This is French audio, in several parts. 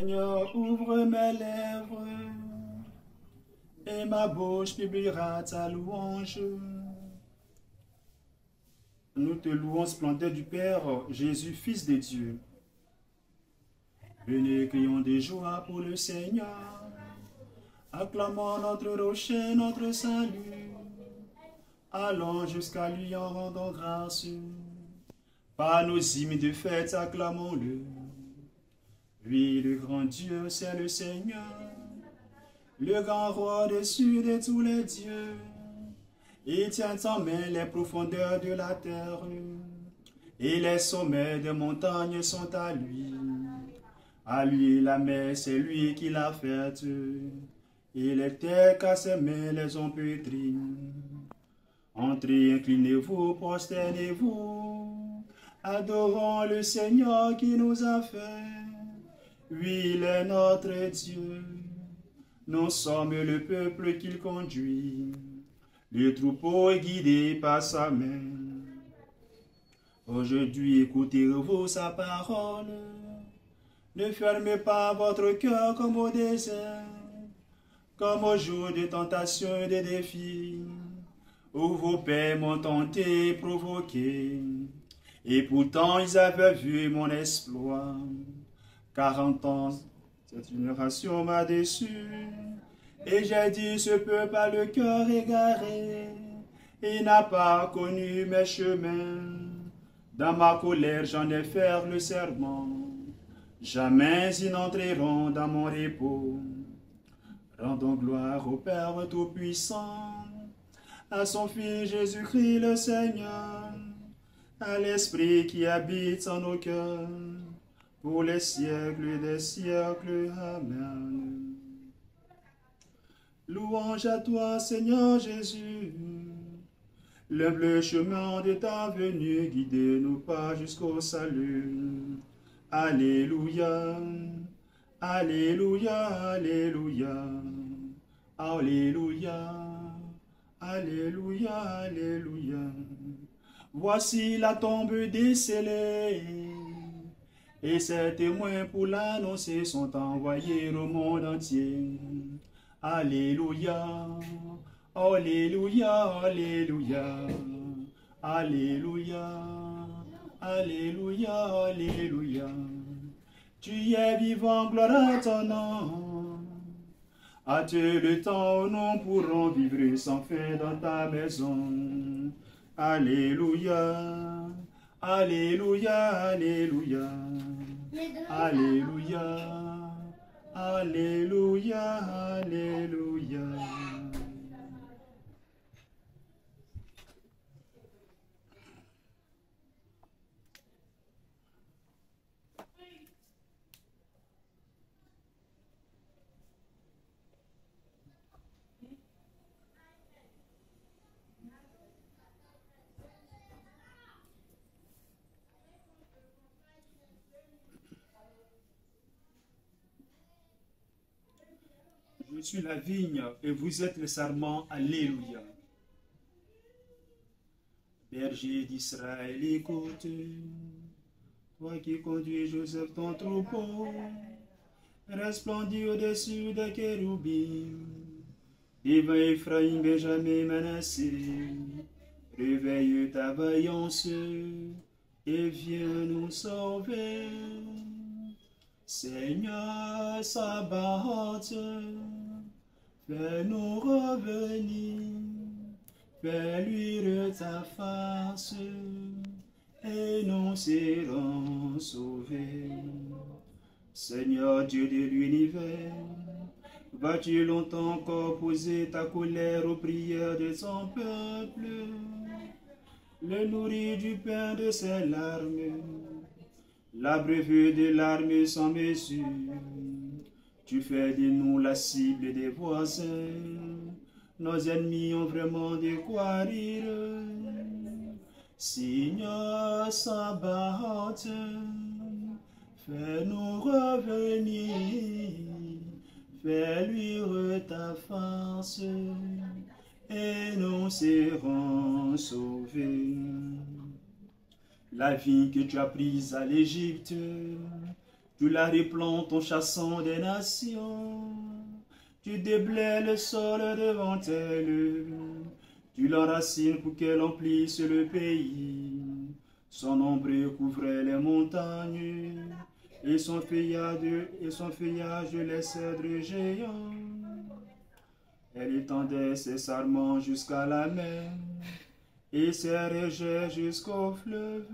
Seigneur, ouvre mes lèvres, et ma bouche publiera ta louange. Nous te louons, splendeur du Père, Jésus, Fils de Dieu. Venez, crions des joies pour le Seigneur, acclamons notre rocher, notre salut. Allons jusqu'à lui en rendant grâce. Par nos hymnes de fête, acclamons-le. Oui, le grand Dieu, c'est le Seigneur, le grand roi dessus de tous les dieux. Il tient en main les profondeurs de la terre, et les sommets des montagnes sont à lui. À lui la mer, c'est lui qui l'a faite, et les terres qu'à ses mains les ont pétries. Entrez, inclinez-vous, prosternez-vous, adorons le Seigneur qui nous a fait. Oui, il est notre Dieu, nous sommes le peuple qu'il conduit. Le troupeau est guidé par sa main. Aujourd'hui, écoutez-vous sa parole. Ne fermez pas votre cœur comme au désert, comme au jour de tentation et de défis, où vos pères m'ont tenté et provoqué. Et pourtant, ils avaient vu mon exploit. 40 ans, cette génération m'a déçu. Et j'ai dit, ce peuple a le cœur égaré, il n'a pas connu mes chemins. Dans ma colère, j'en ai fait le serment, jamais ils n'entreront dans mon repos. Rendons gloire au Père Tout-Puissant, à son Fils Jésus-Christ le Seigneur, à l'Esprit qui habite en nos cœurs, pour les siècles des siècles. Amen. Louange à toi, Seigneur Jésus. L'humble chemin de ta venue, guidez-nous pas jusqu'au salut. Alléluia, alléluia, alléluia, alléluia, alléluia, alléluia. Voici la tombe décellée, et ses témoins pour l'annoncer sont envoyés au monde entier. Alléluia, alléluia, alléluia, alléluia, alléluia, alléluia. Tu es vivant, gloire à ton nom. Hâte le temps où nous pourrons vivre sans fin dans ta maison. Alléluia, alléluia, alléluia, alléluia. Alléluia, alléluia. Je suis la vigne et vous êtes le sarment. Alléluia. Berger d'Israël, écoute, toi qui conduis Joseph ton troupeau, resplendis au-dessus des chérubins, divin Ephraïm, Benjamin, Manassé, réveille ta vaillance et viens nous sauver. Seigneur Sabaoth, fais-nous revenir, fais luire ta face, et nous serons sauvés. Seigneur Dieu de l'univers, vas-tu longtemps encore poser ta colère aux prières de ton peuple, le nourrir du pain de ses larmes, l'abreuver de larmes sans mesure? Tu fais de nous la cible des voisins, nos ennemis ont vraiment de quoi rire. Seigneur Sabaoth, fais-nous revenir, fais luire ta face, et nous serons sauvés. La vie que tu as prise à l'Égypte, Tu la replantes en chassant des nations. Tu déblais le sol devant elle. Tu l'enracines pour qu'elle emplisse le pays. Son ombre couvrait les montagnes, et son feuillage les cèdres géants. Elle étendait ses sarments jusqu'à la mer, et ses rejets jusqu'au fleuve.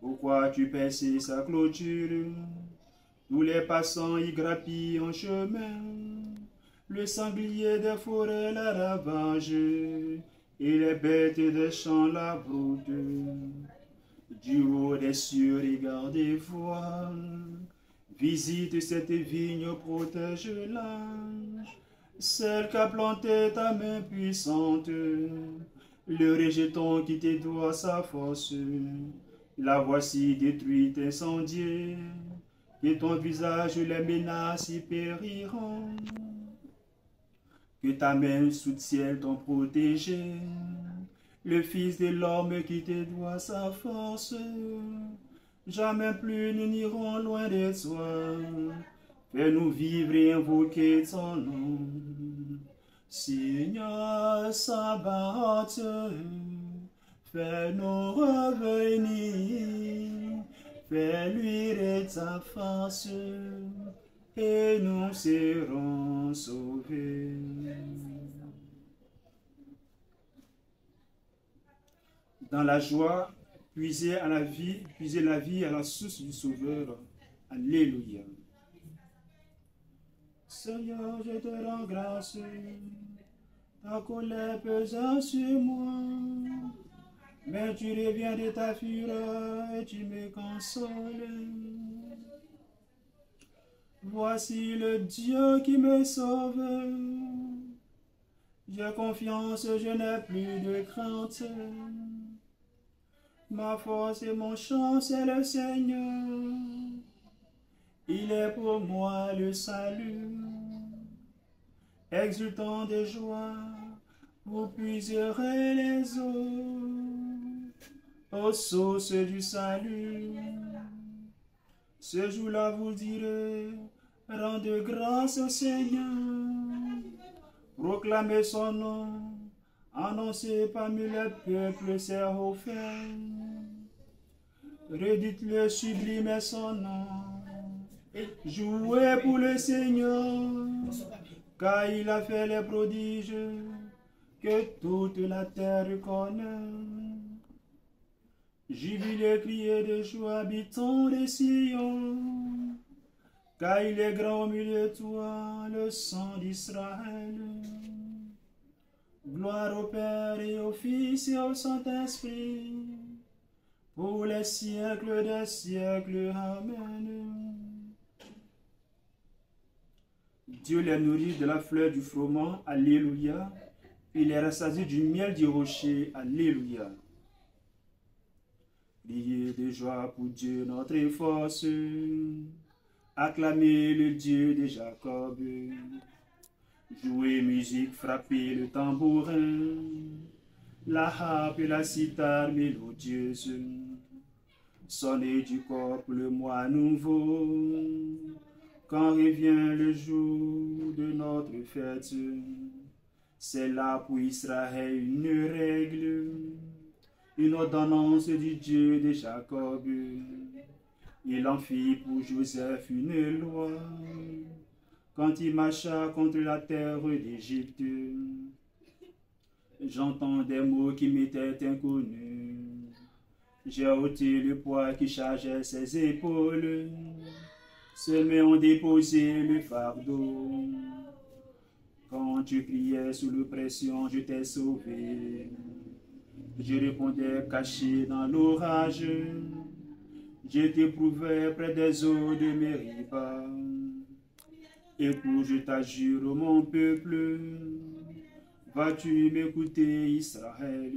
Pourquoi tu perçais sa clôture? Tous les passants y grappillent en chemin. Le sanglier des forêts la ravage, et les bêtes des champs la broutent. Du haut des cieux, regarde et vois. Visite cette vigne, protège-la. Celle qu'a planté ta main puissante. Le rejeton qui te doit sa force. La voici détruite, incendiée. Que ton visage les menace y périront. Que ta main sous le ciel t'en protégé. Le Fils de l'homme qui te doit sa force. Jamais plus nous n'irons loin de toi. Fais-nous vivre et invoquer ton nom. Seigneur Sabaoth, fais-nous revenir. Fais-lui de ta force, et nous serons sauvés. Dans la joie, puisez la vie à la source du Sauveur. Alléluia. Seigneur, je te rends grâce, ta colère pesant sur moi. Mais tu reviens de ta fureur et tu me consoles. Voici le Dieu qui me sauve. J'ai confiance, je n'ai plus de crainte. Ma force et mon chant, c'est le Seigneur. Il est pour moi le salut. Exultant de joie, vous puiserez les eaux aux sources du salut. Ce jour-là, vous direz, rendez grâce au Seigneur, proclamez son nom, annoncez parmi les peuples ses hauts faits, redites-le sublime est son nom, jouez pour le Seigneur, car il a fait les prodiges que toute la terre connaît. Jubilez, criez de joie, habitants de Sion, car il est grand au milieu de toi, le sang d'Israël. Gloire au Père et au Fils et au Saint-Esprit, pour les siècles des siècles. Amen. Dieu les nourrit de la fleur du froment. Alléluia. Il les rassasie du miel du rocher. Alléluia. Priez de joie pour Dieu notre force, acclamez le Dieu de Jacob, jouez musique, frappez le tambourin, la harpe et la cithare mélodieuse, sonnez du corps pour le mois nouveau, quand revient le jour de notre fête, c'est là pour Israël une règle, une ordonnance du Dieu de Jacob. Il en fit pour Joseph une loi, quand il marcha contre la terre d'Égypte. J'entends des mots qui m'étaient inconnus. J'ai ôté le poids qui chargeait ses épaules. Ses mains ont déposé le fardeau. Quand tu criais sous l'oppression, je t'ai sauvé. Je répondais caché dans l'orage. Je t'éprouvais près des eaux de Mériba. Écoute, je t'assure, mon peuple, vas-tu m'écouter, Israël?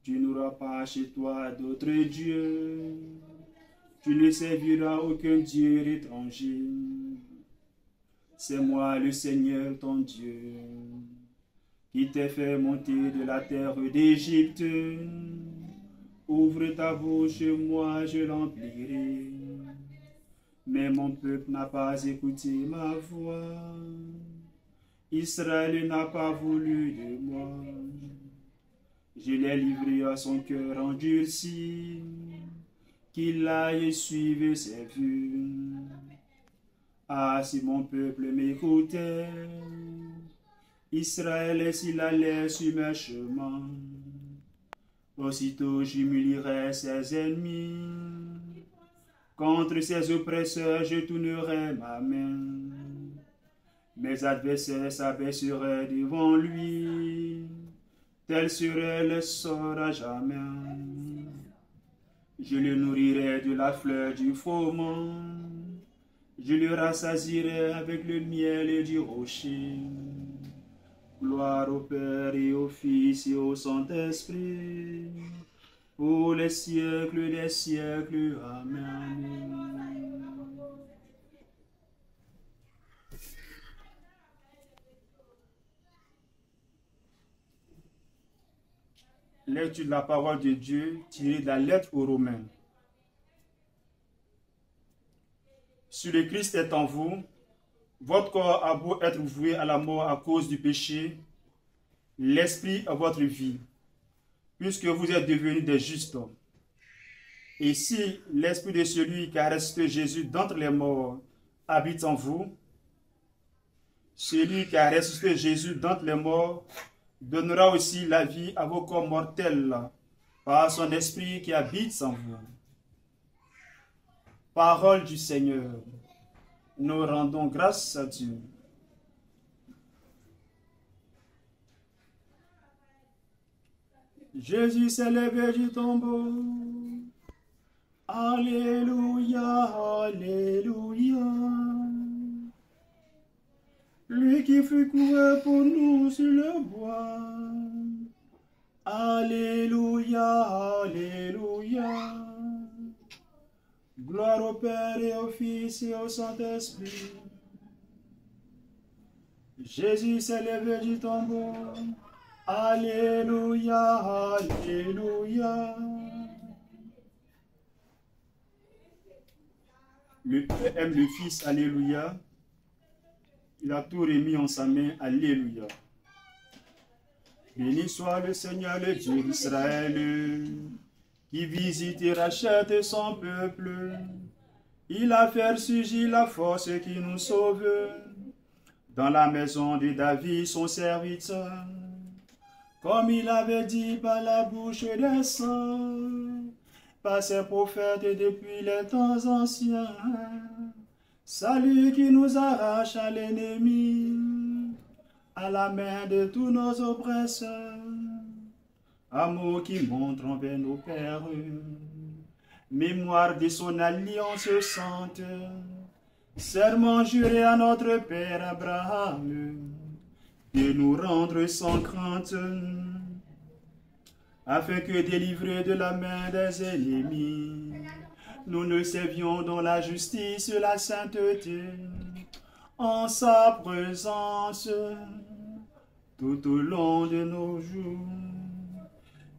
Tu n'auras pas chez toi d'autre Dieu. Tu ne serviras aucun Dieu étranger. C'est moi, le Seigneur, ton Dieu, qui t'ai fait monter de la terre d'Égypte. Ouvre ta bouche, moi je l'emplirai. Mais mon peuple n'a pas écouté ma voix. Israël n'a pas voulu de moi. Je l'ai livré à son cœur endurci, qu'il aille suivre ses vues. Ah, si mon peuple m'écoutait, Israël s'il allait sur mes chemins, aussitôt j'humilierai ses ennemis. Contre ses oppresseurs, je tournerai ma main. Mes adversaires s'abaisseraient devant lui. Tel serait le sort à jamais. Je le nourrirai de la fleur du froment. Je le rassasierai avec le miel du rocher. Gloire au Père et au Fils et au Saint-Esprit, pour les siècles des siècles. Amen. Lecture de la parole de Dieu tirée de la lettre aux Romains. Si le Christ est en vous, votre corps a beau être voué à la mort à cause du péché, l'esprit à votre vie, puisque vous êtes devenus des justes. Et si l'esprit de celui qui a ressuscité Jésus d'entre les morts habite en vous, celui qui a ressuscité Jésus d'entre les morts donnera aussi la vie à vos corps mortels par son esprit qui habite en vous. Parole du Seigneur. Nous rendons grâce à Dieu. Jésus s'est levé du tombeau. Alléluia, alléluia. Lui qui fut couvert pour nous sur le bois. Alléluia, alléluia. Gloire au Père et au Fils et au Saint-Esprit. Jésus s'est levé du tombeau. Alléluia, alléluia. Le Père aime le Fils, alléluia. Il a tout remis en sa main, alléluia. Béni soit le Seigneur, le Dieu d'Israël, qui visite et rachète son peuple. Il a fait surgir la force qui nous sauve dans la maison de David, son serviteur. Comme il avait dit par la bouche des saints, par ses prophètes depuis les temps anciens. Salut qui nous arrache à l'ennemi, à la main de tous nos oppresseurs. Amour qui montre envers nos pères, mémoire de son alliance sainte, serment juré à notre père Abraham, de nous rendre sans crainte, afin que délivrés de la main des ennemis, nous ne servions dans la justice et la sainteté, en sa présence, tout au long de nos jours.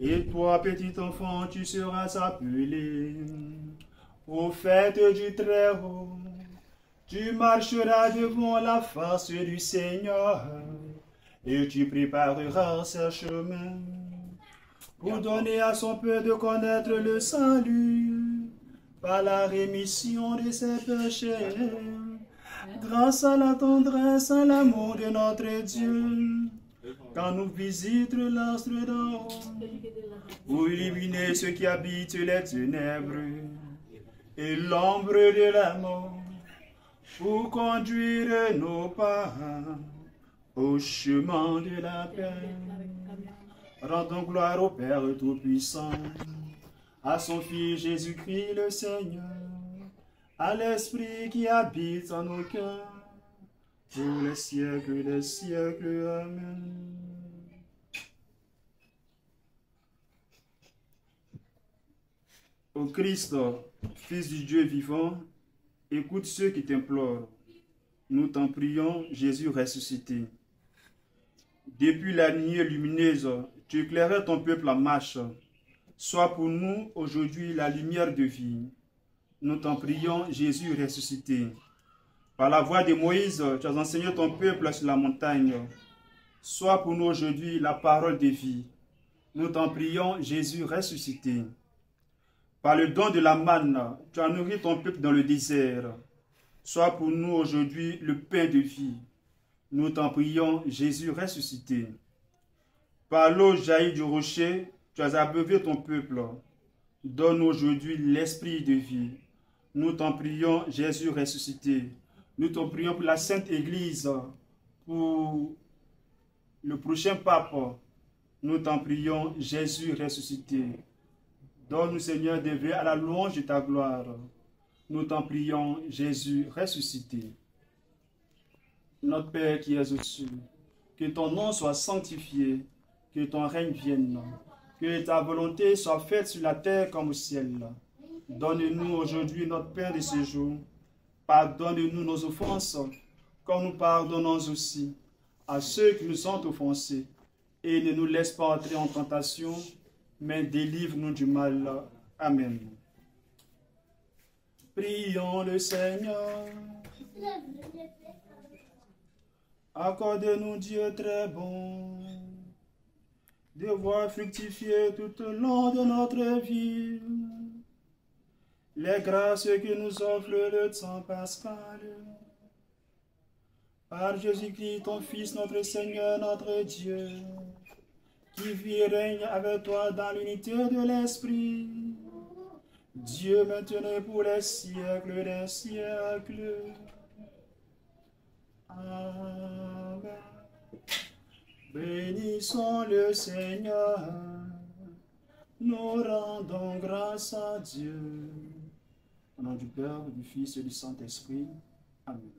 Et toi, petit enfant, tu seras appelé prophète du Très-Haut. Tu marcheras devant la face du Seigneur, et tu prépareras ses chemins, pour donner à son peuple de connaître le salut, par la rémission de ses péchés, grâce à la tendresse, à l'amour de notre Dieu, quand nous visite l'astre d'en haut, pour illuminer ceux qui habitent les ténèbres et l'ombre de la mort, pour conduire nos pas au chemin de la paix. Rendons gloire au Père Tout-Puissant, à son Fils Jésus-Christ le Seigneur, à l'Esprit qui habite en nos cœurs, pour les siècles des siècles. Amen. Ô Christ, Fils du Dieu vivant, écoute ceux qui t'implorent. Nous t'en prions, Jésus ressuscité. Depuis la nuit lumineuse, tu éclairais ton peuple en marche. Sois pour nous aujourd'hui la lumière de vie. Nous t'en prions, Jésus ressuscité. Par la voix de Moïse, tu as enseigné ton peuple sur la montagne. Sois pour nous aujourd'hui la parole de vie. Nous t'en prions, Jésus ressuscité. Par le don de la manne, tu as nourri ton peuple dans le désert. Sois pour nous aujourd'hui le pain de vie. Nous t'en prions, Jésus ressuscité. Par l'eau jaillie du rocher, tu as abreuvé ton peuple. Donne aujourd'hui l'esprit de vie. Nous t'en prions, Jésus ressuscité. Nous t'en prions pour la Sainte Église, pour le prochain pape. Nous t'en prions, Jésus ressuscité. Donne-nous, Seigneur, des veilles à la louange de ta gloire. Nous t'en prions, Jésus ressuscité. Notre Père qui es aux cieux, que ton nom soit sanctifié, que ton règne vienne, que ta volonté soit faite sur la terre comme au ciel. Donne-nous aujourd'hui notre pain de ce jour. Pardonne-nous nos offenses, comme nous pardonnons aussi à ceux qui nous ont offensés. Et ne nous laisse pas entrer en tentation, mais délivre-nous du mal. Amen. Prions le Seigneur. Accorde-nous, Dieu très bon, de voir fructifier tout au long de notre vie les grâces que nous offre le temps pascal. Par Jésus-Christ, ton Fils, notre Seigneur, notre Dieu, qui vit et règne avec toi dans l'unité de l'Esprit, Dieu maintenant pour les siècles des siècles. Amen. Bénissons le Seigneur, nous rendons grâce à Dieu. Au nom du Père, du Fils et du Saint-Esprit. Amen.